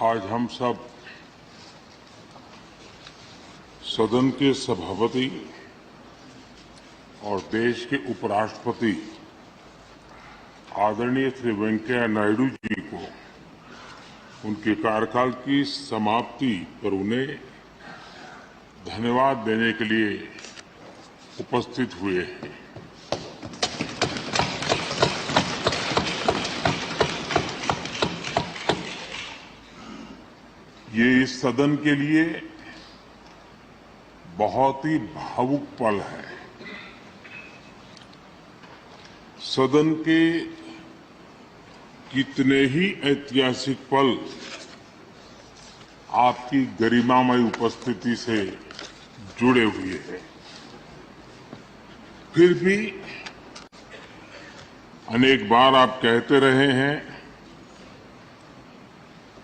आज हम सब सदन के सभापति और देश के उपराष्ट्रपति आदरणीय श्री वेंकैया नायडू जी को उनके कार्यकाल की समाप्ति पर उन्हें धन्यवाद देने के लिए उपस्थित हुए हैं। ये इस सदन के लिए बहुत ही भावुक पल है। सदन के कितने ही ऐतिहासिक पल आपकी गरिमामय उपस्थिति से जुड़े हुए हैं। फिर भी अनेक बार आप कहते रहे हैं,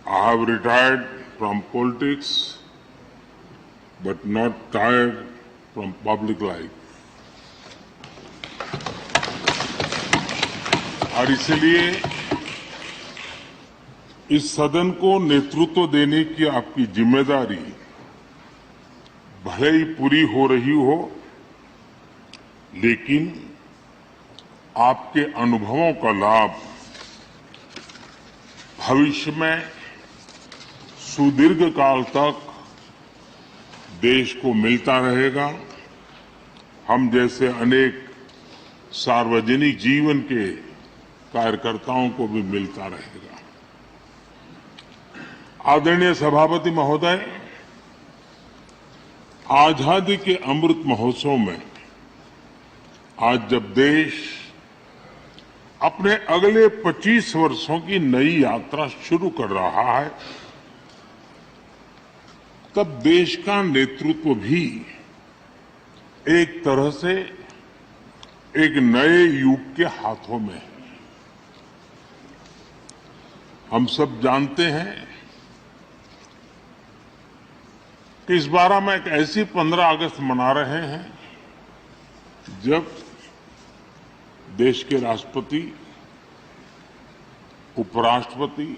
I have retired from politics, but not tired from public life. और इसलिए इस सदन को नेतृत्व देने की आपकी जिम्मेदारी भले ही पूरी हो रही हो, लेकिन आपके अनुभवों का लाभ भविष्य में सुदीर्घ काल तक देश को मिलता रहेगा। हम जैसे अनेक सार्वजनिक जीवन के कार्यकर्ताओं को भी मिलता रहेगा। आदरणीय सभापति महोदय, आजादी के अमृत महोत्सव में आज जब देश अपने अगले 25 वर्षों की नई यात्रा शुरू कर रहा है, तब देश का नेतृत्व भी एक तरह से एक नए युग के हाथों में है। हम सब जानते हैं कि इस बार हम एक ऐसी 15 अगस्त मना रहे हैं जब देश के राष्ट्रपति, उपराष्ट्रपति,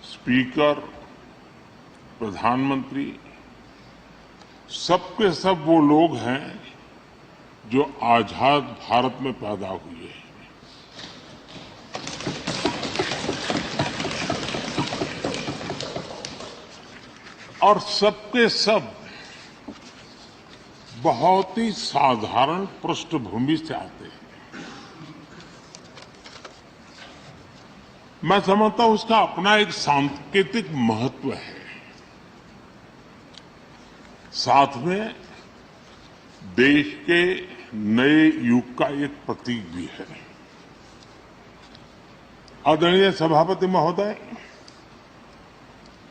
स्पीकर, प्रधानमंत्री सबके सब वो लोग हैं जो आजाद भारत में पैदा हुए हैं। और सबके सब बहुत ही साधारण पृष्ठभूमि से आते हैं। मैं समझता हूं उसका अपना एक सांकेतिक महत्व है, साथ में देश के नए युग का एक प्रतीक भी है। आदरणीय सभापति महोदय,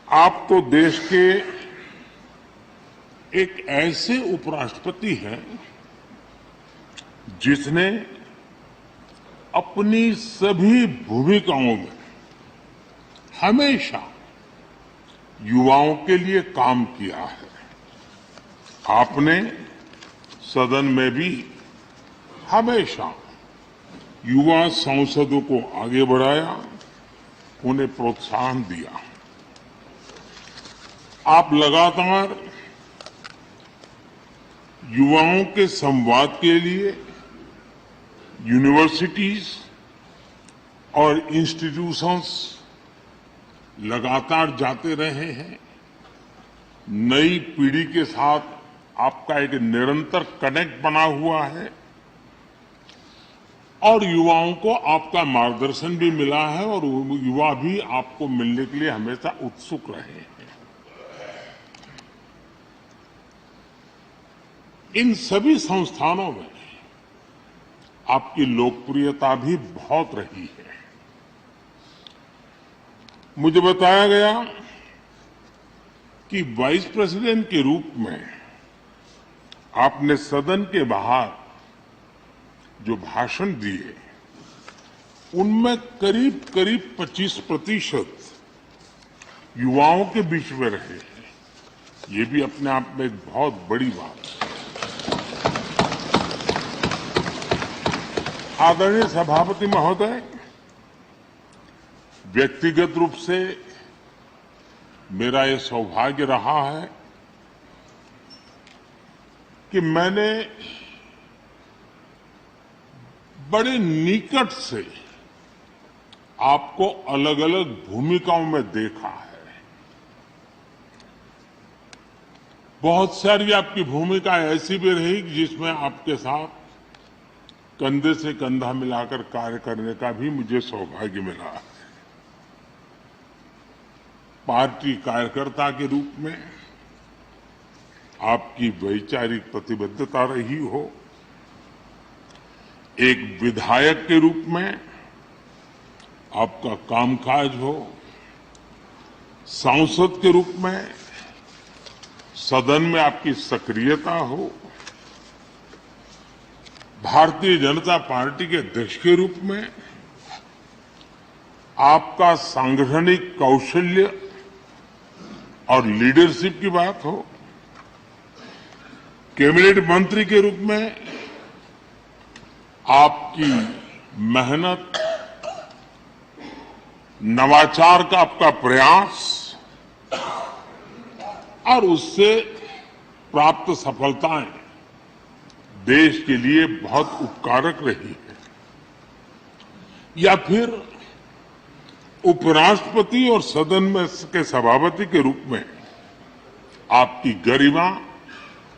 आप तो देश के एक ऐसे उपराष्ट्रपति हैं जिसने अपनी सभी भूमिकाओं में हमेशा युवाओं के लिए काम किया है। आपने सदन में भी हमेशा युवा सांसदों को आगे बढ़ाया, उन्हें प्रोत्साहन दिया। आप लगातार युवाओं के संवाद के लिए यूनिवर्सिटीज और इंस्टीट्यूशंस लगातार जाते रहे हैं। नई पीढ़ी के साथ आपका एक निरंतर कनेक्ट बना हुआ है और युवाओं को आपका मार्गदर्शन भी मिला है और युवा भी आपको मिलने के लिए हमेशा उत्सुक रहे हैं। इन सभी संस्थानों में आपकी लोकप्रियता भी बहुत रही है। मुझे बताया गया कि वाइस प्रेसिडेंट के रूप में आपने सदन के बाहर जो भाषण दिए, उनमें करीब 25% युवाओं के बीच में रहे हैं। ये भी अपने आप में एक बहुत बड़ी बात है। आदरणीय सभापति महोदय, व्यक्तिगत रूप से मेरा ये सौभाग्य रहा है कि मैंने बड़े निकट से आपको अलग अलग भूमिकाओं में देखा है। बहुत सारी आपकी भूमिका ऐसी भी रही जिसमें आपके साथ कंधे से कंधा मिलाकर कार्य करने का भी मुझे सौभाग्य मिला है। पार्टी कार्यकर्ता के रूप में आपकी वैचारिक प्रतिबद्धता रही हो, एक विधायक के रूप में आपका कामकाज हो, सांसद के रूप में सदन में आपकी सक्रियता हो, भारतीय जनता पार्टी के अध्यक्ष के रूप में आपका सांगठनिक कौशल्य और लीडरशिप की बात हो, कैबिनेट मंत्री के रूप में आपकी मेहनत, नवाचार का आपका प्रयास और उससे प्राप्त सफलताएं देश के लिए बहुत उपकारक रही है, या फिर उपराष्ट्रपति और सदन में के सभापति के रूप में आपकी गरिमा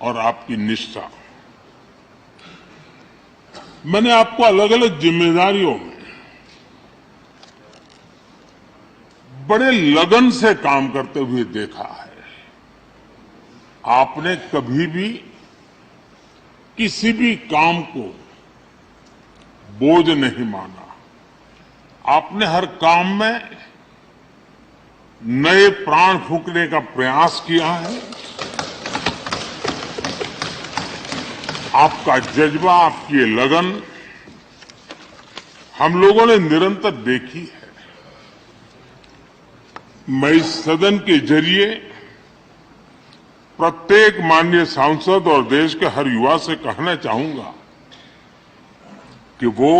और आपकी निष्ठा। मैंने आपको अलग अलग जिम्मेदारियों में बड़े लगन से काम करते हुए देखा है। आपने कभी भी किसी भी काम को बोझ नहीं माना। आपने हर काम में नए प्राण फूंकने का प्रयास किया है। आपका जज्बा, आपकी ये लगन हम लोगों ने निरंतर देखी है। मैं इस सदन के जरिए प्रत्येक माननीय सांसद और देश के हर युवा से कहना चाहूंगा कि वो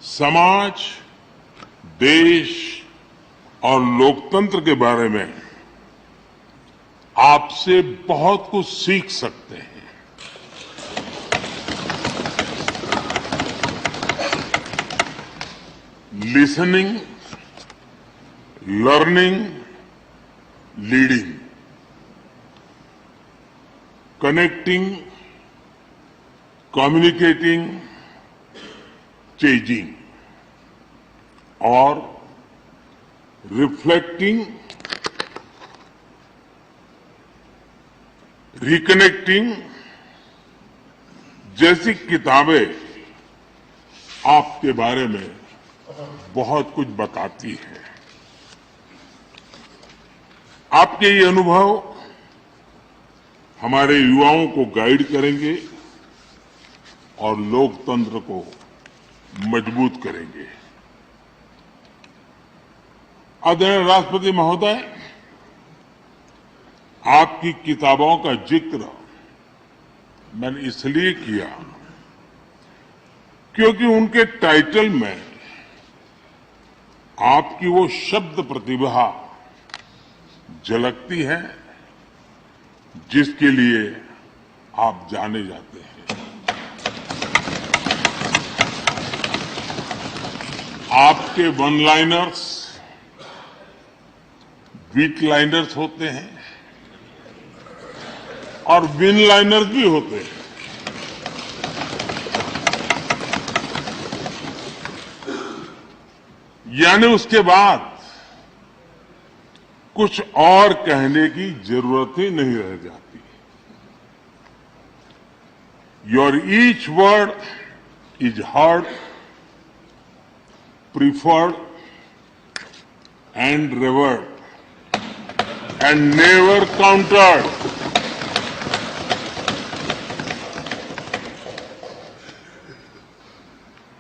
समाज, देश और लोकतंत्र के बारे में आपसे बहुत कुछ सीख सकते हैं। Listening, learning, leading, connecting, communicating, changing और रिफ्लेक्टिंग, रिकनेक्टिंग जैसी किताबें आपके बारे में बहुत कुछ बताती है। आपके ये अनुभव हमारे युवाओं को गाइड करेंगे और लोकतंत्र को मजबूत करेंगे। आदरणीय राष्ट्रपति महोदय, आपकी किताबों का जिक्र मैंने इसलिए किया क्योंकि उनके टाइटल में आपकी वो शब्द प्रतिभा झलकती है जिसके लिए आप जाने जाते हैं। आपके वन लाइनर्स, बीट लाइनर्स होते हैं और विन लाइनर्स भी होते हैं। यानी उसके बाद कुछ और कहने की जरूरत ही नहीं रह जाती। Your each word is heard, preferred and revered and never countered.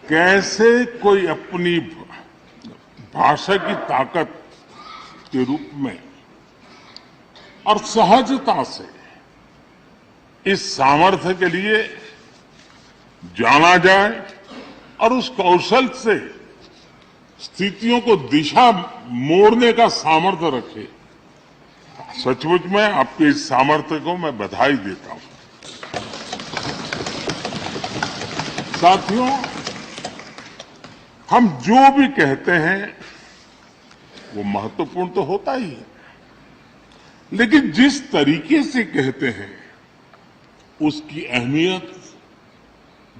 कैसे कोई अपनी भाषा की ताकत के रूप में और सहजता से इस सामर्थ्य के लिए जाना जाए और उस कौशल से स्थितियों को दिशा मोड़ने का सामर्थ्य रखे, सचमुच में आपके इस सामर्थ्य को मैं बधाई देता हूं। साथियों, हम जो भी कहते हैं वो महत्वपूर्ण तो होता ही है, लेकिन जिस तरीके से कहते हैं उसकी अहमियत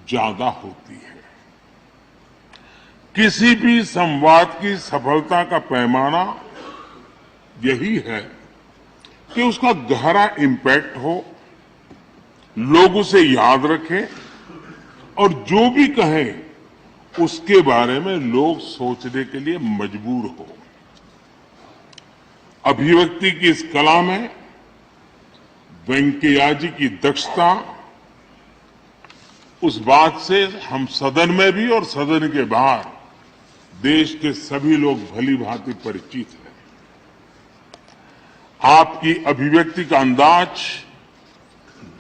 ज्यादा होती है। किसी भी संवाद की सफलता का पैमाना यही है कि उसका गहरा इम्पैक्ट हो, लोग उसे याद रखें और जो भी कहें उसके बारे में लोग सोचने के लिए मजबूर हो। अभिव्यक्ति की इस कला में वेंकैया जी की दक्षता, उस बात से हम सदन में भी और सदन के बाहर देश के सभी लोग भली भांति परिचित हैं। आपकी अभिव्यक्ति का अंदाज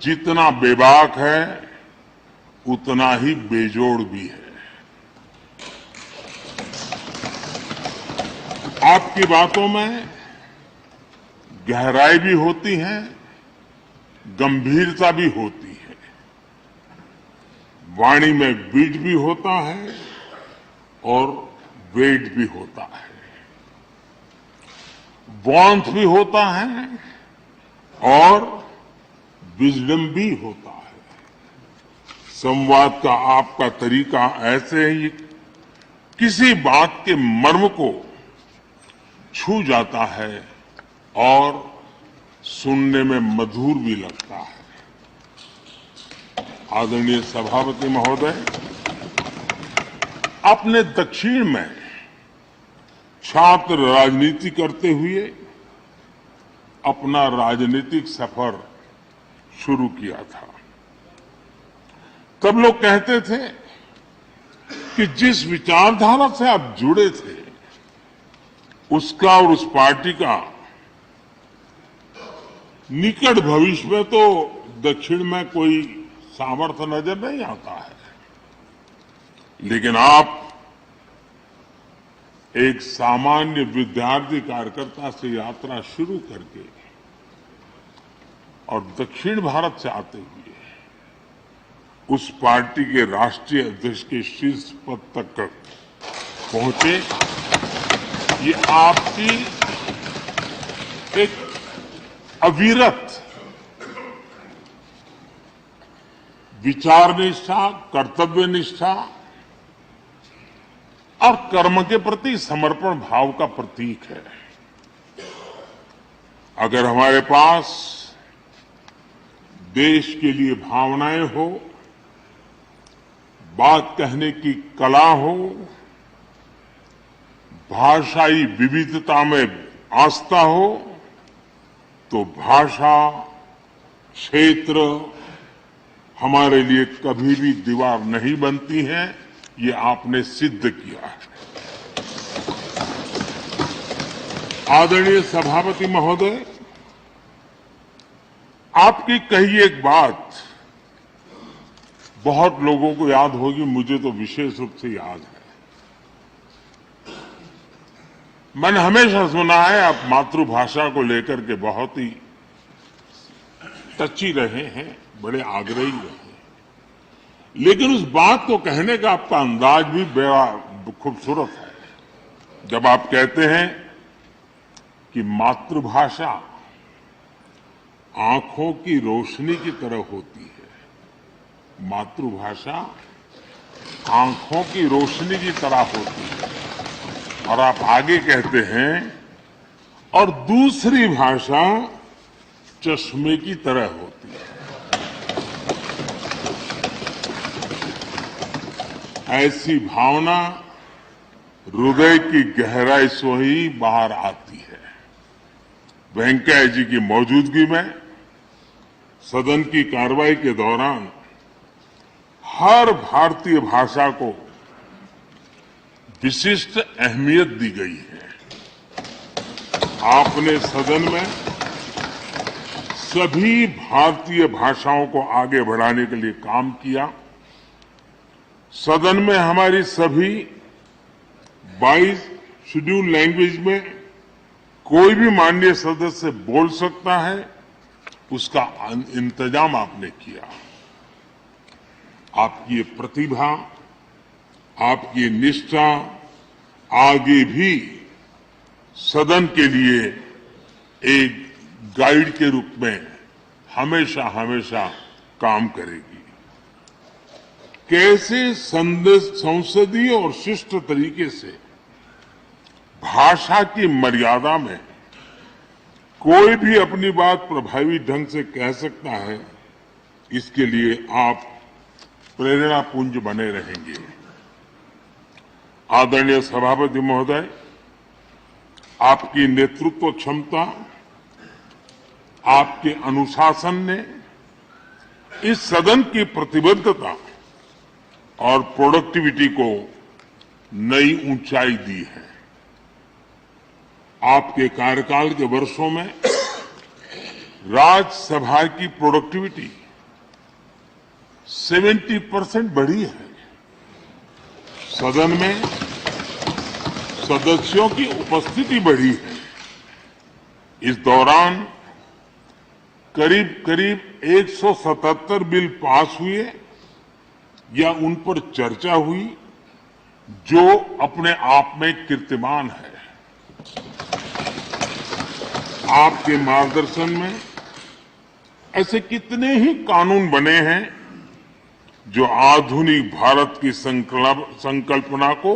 जितना बेबाक है उतना ही बेजोड़ भी है। आपकी बातों में गहराई भी होती है, गंभीरता भी होती है, वाणी में बीट भी होता है और वेट भी होता है, वार्मथ भी होता है और विजडम भी होता है। संवाद का आपका तरीका ऐसे ही किसी बात के मर्म को छू जाता है और सुनने में मधुर भी लगता है। आदरणीय सभापति महोदय, आपने दक्षिण में छात्र राजनीति करते हुए अपना राजनीतिक सफर शुरू किया था। तब लोग कहते थे कि जिस विचारधारा से आप जुड़े थे उसका और उस पार्टी का निकट भविष्य में तो दक्षिण में कोई सामर्थ्य नजर नहीं आता है, लेकिन आप एक सामान्य विद्यार्थी कार्यकर्ता से यात्रा शुरू करके और दक्षिण भारत से आते हुए उस पार्टी के राष्ट्रीय अध्यक्ष के शीर्ष पद तक पहुंचे, ये आपकी एक अविरत विचार निष्ठा, कर्तव्य निष्ठा और कर्म के प्रति समर्पण भाव का प्रतीक है। अगर हमारे पास देश के लिए भावनाएं हो, बात कहने की कला हो, भाषाई विविधता में आस्था हो, तो भाषा, क्षेत्र हमारे लिए कभी भी दीवार नहीं बनती है। ये आपने सिद्ध किया है। आदरणीय सभापति महोदय, आपकी कही एक बात बहुत लोगों को याद होगी, मुझे तो विशेष रूप से याद है। मैंने हमेशा सुना है आप मातृभाषा को लेकर के बहुत ही टची रहे हैं, बड़े आग्रही रहे हैं, लेकिन उस बात को कहने का आपका अंदाज भी बड़ा खूबसूरत है। जब आप कहते हैं कि मातृभाषा आंखों की रोशनी की तरह होती है, मातृभाषा आंखों की रोशनी की तरह होती है, और आप आगे कहते हैं और दूसरी भाषा चश्मे की तरह होती है। ऐसी भावना हृदय की गहराई से ही बाहर आती है। वेंकैया जी की मौजूदगी में सदन की कार्रवाई के दौरान हर भारतीय भाषा को विशिष्ट अहमियत दी गई है। आपने सदन में सभी भारतीय भाषाओं को आगे बढ़ाने के लिए काम किया। सदन में हमारी सभी 22 शेड्यूल लैंग्वेज में कोई भी माननीय सदस्य बोल सकता है, उसका इंतजाम आपने किया। आपकी ये प्रतिभा, आपकी निष्ठा आगे भी सदन के लिए एक गाइड के रूप में हमेशा हमेशा काम करेगी। कैसे संसदीय और शिष्ट तरीके से भाषा की मर्यादा में कोई भी अपनी बात प्रभावी ढंग से कह सकता है, इसके लिए आप प्रेरणापुंज बने रहेंगे। आदरणीय सभापति महोदय, आपकी नेतृत्व क्षमता, आपके अनुशासन ने इस सदन की प्रतिबद्धता और प्रोडक्टिविटी को नई ऊंचाई दी है। आपके कार्यकाल के वर्षों में राज्यसभा की प्रोडक्टिविटी 70% बढ़ी है। सदन में सदस्यों की उपस्थिति बढ़ी है। इस दौरान करीब करीब 177 बिल पास हुए या उन पर चर्चा हुई, जो अपने आप में कीर्तिमान है। आपके मार्गदर्शन में ऐसे कितने ही कानून बने हैं जो आधुनिक भारत की संकल्पना को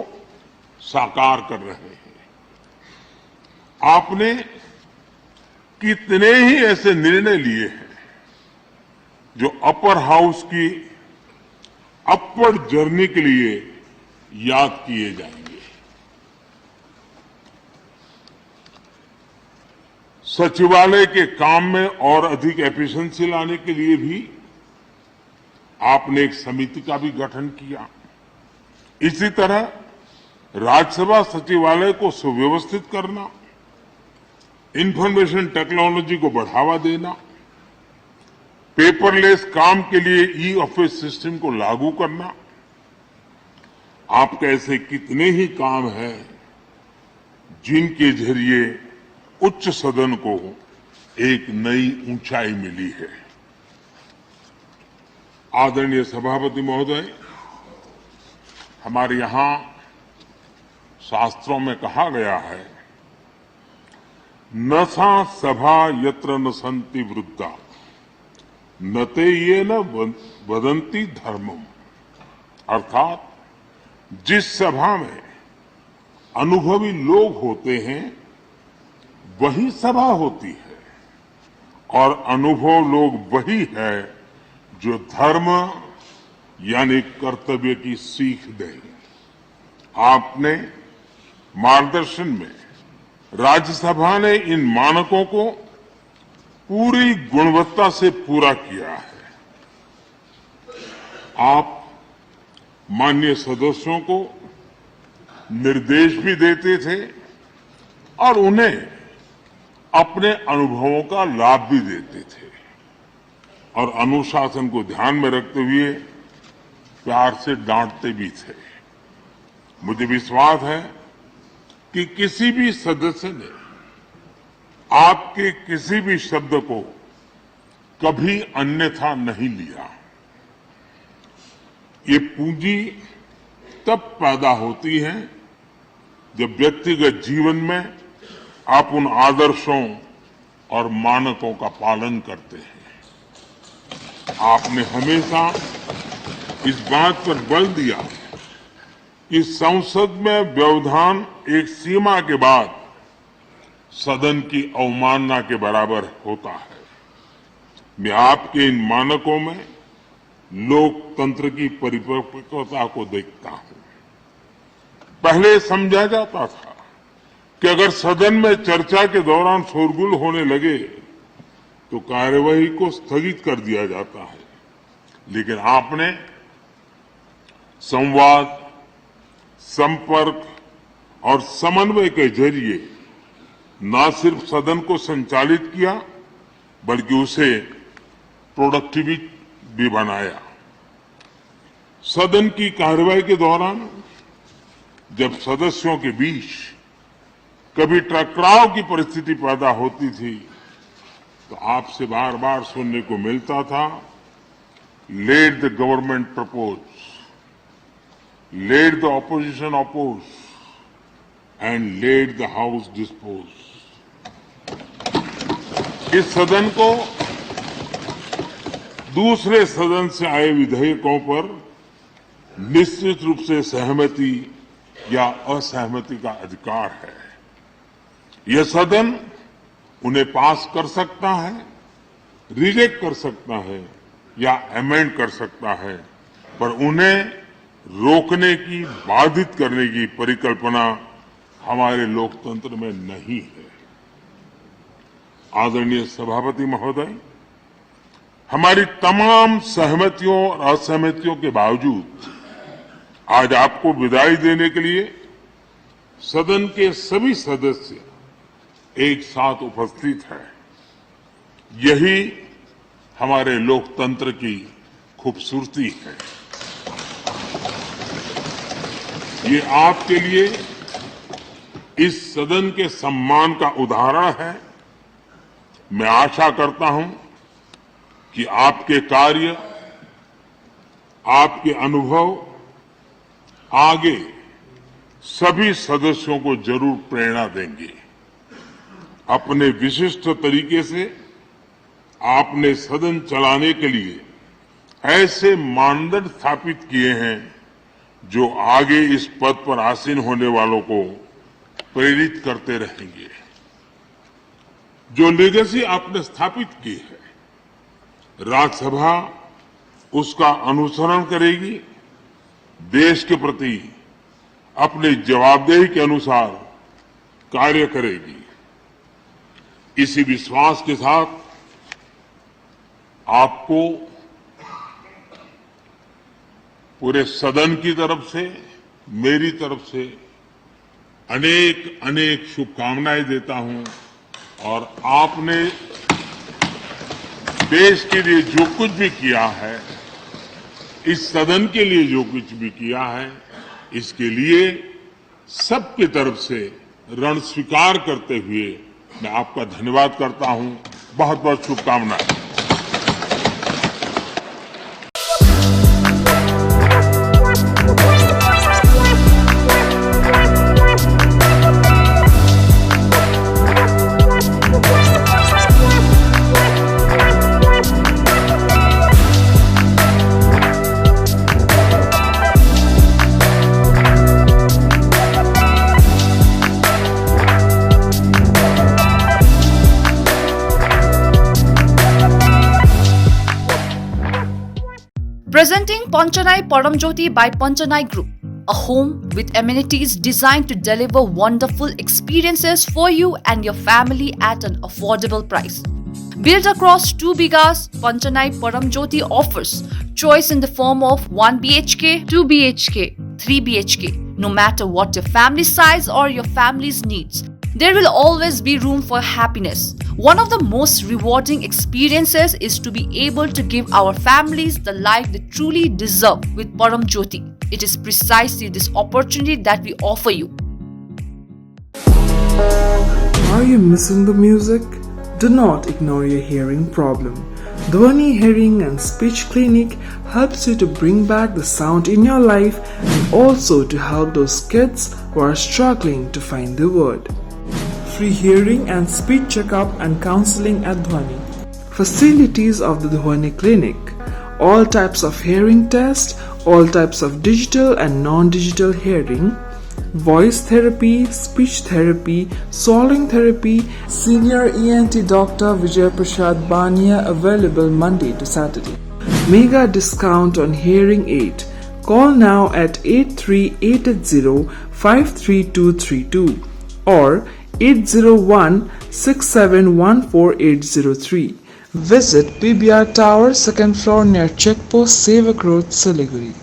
साकार कर रहे हैं। आपने कितने ही ऐसे निर्णय लिए हैं जो अपर हाउस की अपवर्ड जर्नी के लिए याद किए जाएंगे। सचिवालय के काम में और अधिक एफिशिएंसी लाने के लिए भी आपने एक समिति का भी गठन किया। इसी तरह राज्यसभा सचिवालय को सुव्यवस्थित करना, इंफॉर्मेशन टेक्नोलॉजी को बढ़ावा देना, पेपरलेस काम के लिए ई ऑफिस सिस्टम को लागू करना, आपके ऐसे कितने ही काम हैं जिनके जरिए उच्च सदन को एक नई ऊंचाई मिली है। आदरणीय सभापति महोदय, हमारे यहां शास्त्रों में कहा गया है, न सा सभा यत्र न सन्ति वृद्धा न ते ये न वदन्ति धर्मम। अर्थात जिस सभा में अनुभवी लोग होते हैं वही सभा होती है, और अनुभव लोग वही है जो धर्म यानी कर्तव्य की सीख दें। आपने मार्गदर्शन में राज्यसभा ने इन मानकों को पूरी गुणवत्ता से पूरा किया है। आप माननीय सदस्यों को निर्देश भी देते थे और उन्हें अपने अनुभवों का लाभ भी देते थे, और अनुशासन को ध्यान में रखते हुए प्यार से डांटते भी थे। मुझे विश्वास है कि किसी भी सदस्य ने आपके किसी भी शब्द को कभी अन्यथा नहीं लिया। ये पूंजी तब पैदा होती है जब व्यक्तिगत जीवन में आप उन आदर्शों और मानकों का पालन करते हैं। आपने हमेशा इस बात पर बल दिया कि संसद में व्यवधान एक सीमा के बाद सदन की अवमानना के बराबर होता है। मैं आपके इन मानकों में लोकतंत्र की परिपक्वता को देखता हूं। पहले समझा जाता था कि अगर सदन में चर्चा के दौरान शोरगुल होने लगे तो कार्यवाही को स्थगित कर दिया जाता है, लेकिन आपने संवाद, संपर्क और समन्वय के जरिए न सिर्फ सदन को संचालित किया बल्कि उसे प्रोडक्टिव भी बनाया। सदन की कार्यवाही के दौरान जब सदस्यों के बीच कभी टकराव की परिस्थिति पैदा होती थी तो आपसे बार बार सुनने को मिलता था, let the government propose, let the opposition oppose and let the house dispose. इस सदन को दूसरे सदन से आए विधेयकों पर निश्चित रूप से सहमति या असहमति का अधिकार है। यह सदन उन्हें पास कर सकता है, रिजेक्ट कर सकता है या अमेंड कर सकता है, पर उन्हें रोकने की, बाधित करने की परिकल्पना हमारे लोकतंत्र में नहीं है। आदरणीय सभापति महोदय, हमारी तमाम सहमतियों और असहमतियों के बावजूद आज आपको विदाई देने के लिए सदन के सभी सदस्य एक साथ उपस्थित हैं। यही हमारे लोकतंत्र की खूबसूरती है। ये आपके लिए इस सदन के सम्मान का उदाहरण है। मैं आशा करता हूं कि आपके कार्य, आपके अनुभव आगे सभी सदस्यों को जरूर प्रेरणा देंगे। अपने विशिष्ट तरीके से आपने सदन चलाने के लिए ऐसे मानदंड स्थापित किए हैं जो आगे इस पद पर आसीन होने वालों को प्रेरित करते रहेंगे। जो लेगेसी आपने स्थापित की है, राज्यसभा उसका अनुसरण करेगी, देश के प्रति अपनी जवाबदेही के अनुसार कार्य करेगी। इसी विश्वास के साथ आपको पूरे सदन की तरफ से, मेरी तरफ से अनेक अनेक शुभकामनाएं देता हूं और आपने देश के लिए जो कुछ भी किया है, इस सदन के लिए जो कुछ भी किया है, इसके लिए सबकी तरफ से ऋण स्वीकार करते हुए मैं आपका धन्यवाद करता हूं। बहुत बहुत शुभकामनाएं। Presenting Panchanai Paramjyoti by Panchanai Group, a home with amenities designed to deliver wonderful experiences for you and your family at an affordable price. Built across 2 bighas, Panchanai Paramjyoti offers choice in the form of 1 BHK, 2 BHK, 3 BHK. No matter what your family size or your family's needs, there will always be room for happiness. One of the most rewarding experiences is to be able to give our families the life they truly deserve with Paramjyoti. It is precisely this opportunity that we offer you. Are you missing the music? Do not ignore your hearing problem. Dhwani Hearing and Speech Clinic helps you to bring back the sound in your life and also to help those kids who are struggling to find the word. Free hearing and speech checkup and counseling at Dhwani. Facilities of the Dhwani Clinic: all types of hearing tests, all types of digital and non-digital hearing, voice therapy, speech therapy, swallowing therapy. Senior ENT Dr. Vijay Prashad Bania available Monday to Saturday. Mega discount on hearing aid. Call now at 83880-53232 or 801-6714803. Visit PBR Tower, 2nd floor near Checkpost, Sevak Road, Siliguri.